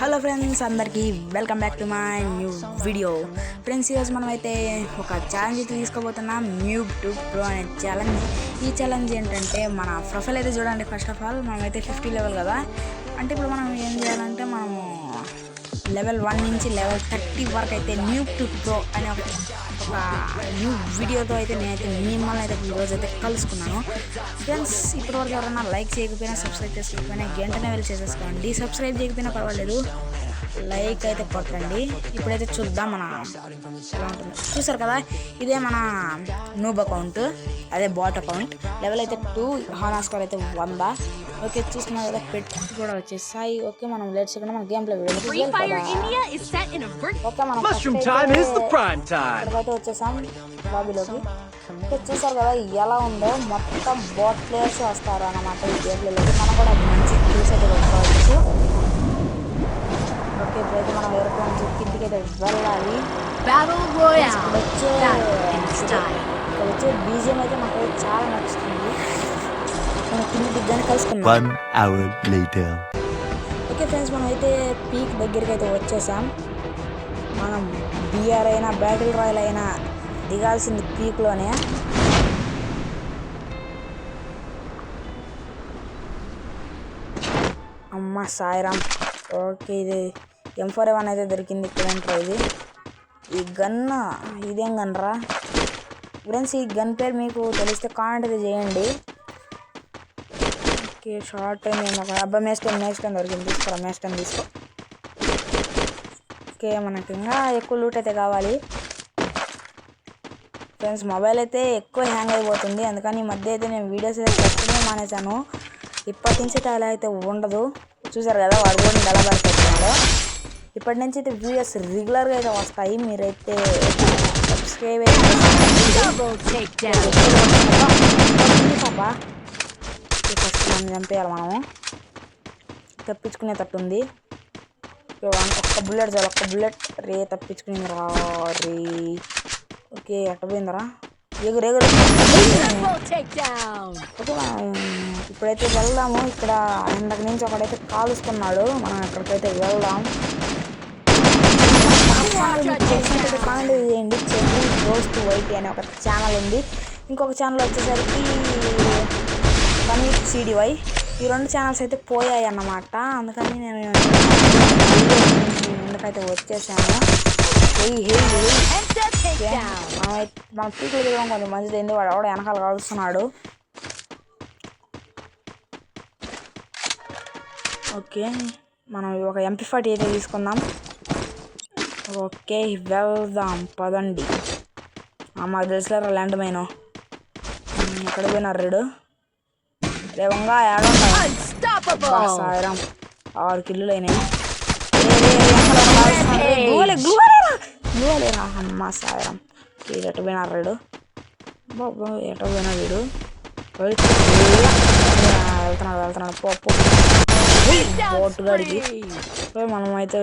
Hello friends, అందరికీ welcome back to my new video. Friends, ఈరోజు మనమైతే ఒక ఛాలెంజ్ అయితే తీసుకోబోతున్నాం. న్యూబ్ టు ప్రో అనే ఛాలెంజ్. ఈ ఛాలెంజ్ ఏంటంటే మన ప్రొఫైల్ అయితే చూడండి. ఫస్ట్ ఆఫ్ ఆల్ మనమైతే 50 లెవెల్ కదా. అంటే ఇప్పుడు మనం ఏం చేయాలంటే మనము లెవెల్ 1 నుంచి లెవెల్ 30 వరకు అయితే న్యూబ్ టు ప్రో అనే ఒక న్యూ వీడియోతో అయితే నేనైతే మిమ్మల్ని అయితే ఈరోజు అయితే కలుసుకున్నాను. ఫ్రెండ్స్, ఇప్పటివరకు ఎవరైనా లైక్ చేయకపోయినా, సబ్స్క్రైబ్ చేసుకోకపోయినా వెంటనే వెళ్ళి చేసేసుకోండి. సబ్స్క్రైబ్ చేయకపోయినా పర్వాలేదు, లైక్ అయితే కొట్టండి. ఇప్పుడైతే చూద్దాం మన ఎలా ఉంటుంది. చూసారు కదా, ఇదే మన నూబ్ అకౌంట్, అదే బాట్ అకౌంట్. లెవెల్ అయితే 2, హానా స్కోర్ అయితే 100. ఓకే, చూస్తున్నా కదా, పెట్టి కూడా వచ్చేసాయి. ఓకే, మనం లేట్ చేయకుండా మన గేమ్ ప్లే ఇక్కడికైతే వచ్చేసాం లాబీలోకి. చూసారు కదా ఎలా ఉందో, మొత్తం బాట్ ప్లేయర్స్ వస్తారు అన్నమాట ఈ గేమ్ ప్లేలోకి. మనం కూడా మంచి చూస్ అయితే పెట్టుకోవచ్చు. ఓకే, ఇప్పుడైతే మనం ఎయిర్పోర్ట్ నుంచి కిందికి అయితే వెళ్ళాలి. వచ్చే బీజియం అయితే నాకు చాలా నచ్చుతుంది. మనం కింద దిగ్గానే కలుసుకున్నాం. ఓకే ఫ్రెండ్స్, మనం అయితే పీక్ దగ్గరికి అయితే వచ్చేసాం. మనం బిఆర్ అయినా బ్యాటిల్ రాయల్ అయినా దిగాల్సింది పీక్లోనే. అమ్మ సాయిరామ్. ఓకే, ఇది M4A1 అయితే దొరికింది. ఇక్కడ ఏంట్రా ఇది? ఈ గన్ ఇదేం గన్ రా ఫ్రెండ్స్? ఈ గన్ పేరు మీకు తెలిస్తే కామెంట్ అయితే చేయండి. ఓకే, షార్ట్ టైం ఏమో అబ్బాయి మేస్టైన్ దొరికింది. తీసుకోరా మేస్టైన్, తీసుకో. ఓకే, మనకి ఇంకా ఎక్కువ లూట్ అయితే కావాలి. ఫ్రెండ్స్, మొబైల్ అయితే ఎక్కువ హ్యాంగ్ అయిపోతుంది. అందుకని ఈ మధ్య అయితే నేను వీడియోస్ అయితే పెట్టడమే మానేశాను. ఇప్పటి నుంచి అయితే అలా అయితే ఉండదు. చూసారు కదా వాడు కూడా ఎలా పడుతున్నాడో. ఇప్పటి నుంచి అయితే వీడియోస్ రెగ్యులర్గా అయితే వస్తాయి. మీరైతే సబ్స్క్రైబ్ పాపా. ఫస్ట్ మనం చంపేయాలి, మనము తప్పించుకునే తట్టుంది. ఒక్క బుల్లెట్ చాలు, ఒక్క బుల్లెట్. రే తప్పించుకుని రా రే. ఓకే, ఎట్టపోయిందరా? ఎగురు. ఓకే, ఇప్పుడైతే వెళ్దాము. ఇక్కడ ఇందాక నుంచి ఒకడైతే కాలుస్తున్నాడు. మనం ఎక్కడికైతే వెళ్దాం. కామెంట్ చేయండి. చెల్లి రోస్ట్ వైట్ అనే ఒక ఛానల్ ఉంది. ఇంకొక ఛానల్ వచ్చేసరికి CDY. ఈ 2 ఛానల్స్ అయితే పోయాయి అన్నమాట. అందుకని నేను ఎందుకైతే వచ్చేసాను. మన పీకులు దిగడం కొంచెం మంచిదైంది. వాడు ఎవడో వెనకాల కలుస్తున్నాడు. ఓకే, మనం ఒక MP40 అయితే తీసుకుందాం. ఓకే, వెళ్దాం పదండి. మాకు తెలుసులేరా ల్యాండ్ మైన్ ఎక్కడ పోయినారు రేడు. రేవంగా సాయిరం 6 కిల్లులు అయినాయి. అమ్మ సాయిరం. ఎట పోయినారు రేడు. బాబు ఎట పోయినా వీడు. వెళ్తున్నాడు పోటు గడికి. మనం అయితే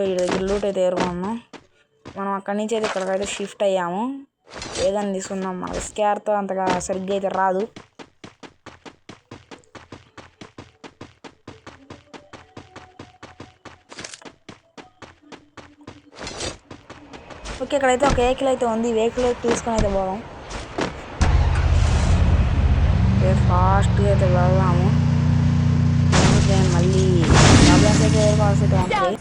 లూట్ అయితే ఏరుకున్నాము. మనం అక్కడి నుంచి అయితే ఇక్కడికైతే షిఫ్ట్ అయ్యాము. ఏదైనా తీసుకుందాం. మనకి స్కేర్తో అంతగా సరిగ్గా అయితే రాదు. ఓకే, ఇక్కడైతే ఒక వెహికల్ అయితే ఉంది. వెహికల్ అయితే తీసుకొని అయితే పోదాం. ఫాస్ట్గా అయితే వెళ్దాము. మళ్ళీ ప్రాబ్లమ్స్ అయితే ఎదుర్కోవాల్సి అయితే ఉంటుంది.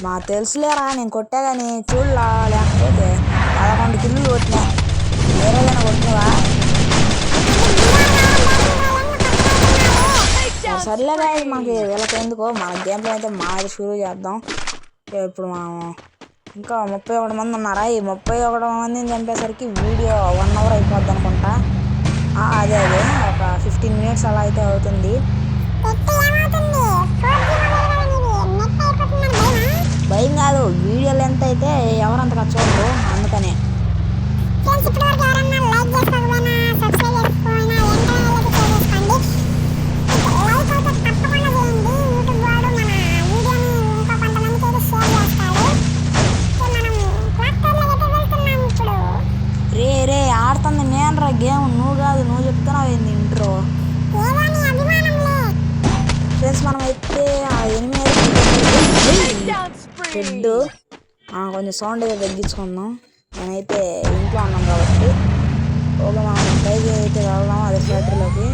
మాకు తెలుసులేరా, నేను కొట్టా కానీ చూడలా. లేకపోతే 11 కిల్లులు కొట్టినా. వేరేదైనా కొట్టినవా? సర్లే గాయ, మాకు వీళ్ళకి ఎందుకో. మన గేమ్ ప్లే అయితే మాది షురూ చేద్దాం. ఇప్పుడు మనం ఇంకా 31 మంది ఉన్నారా? ఈ 31 మందిని చంపేసరికి వీడియో 1 అవర్ అయిపోద్ది అనుకుంటా. అదే ఒక 15 మినిట్స్ అలా అయితే అవుతుంది. భయం కాదు, వీడియో లెంత్ అయితే ఎవరంతగా చూడరు. అందుకనే రే ఆడుతుంది నేను రా గేమ్. నువ్వు కాదు, నువ్వు చెప్తున్నావు ఏంది ఇంట్రో. మనమైతే ఆ ఎనిమిది హెడ్ కొంచెం సౌండ్ అయితే తగ్గించుకుందాం. నేనైతే ఇంట్లో ఉన్నాం కాబట్టి ఓకే మనం పైకి అయితే వెళ్దాం అదే ఫ్యాక్టరీలోకి.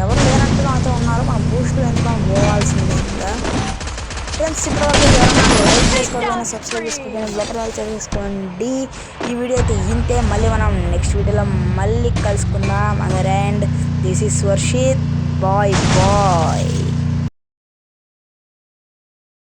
ఎవరు లేనట్టుగా అయితే ఉన్నారు. మనం బూస్ట్లు ఎందుకు పోవాల్సిందే. ఇంకా ఫ్రెండ్స్ ఇప్పటివరకు ఎవరైనా లైక్ చేసుకోవాలని సబ్స్క్రైబ్ చేసుకోండి, బెటర్ చేసుకోండి. ఈ వీడియో అయితే ఇంతే. మళ్ళీ మనం నెక్స్ట్ వీడియోలో మళ్ళీ కలుసుకుందాం. And this is Varshith. Bye bye.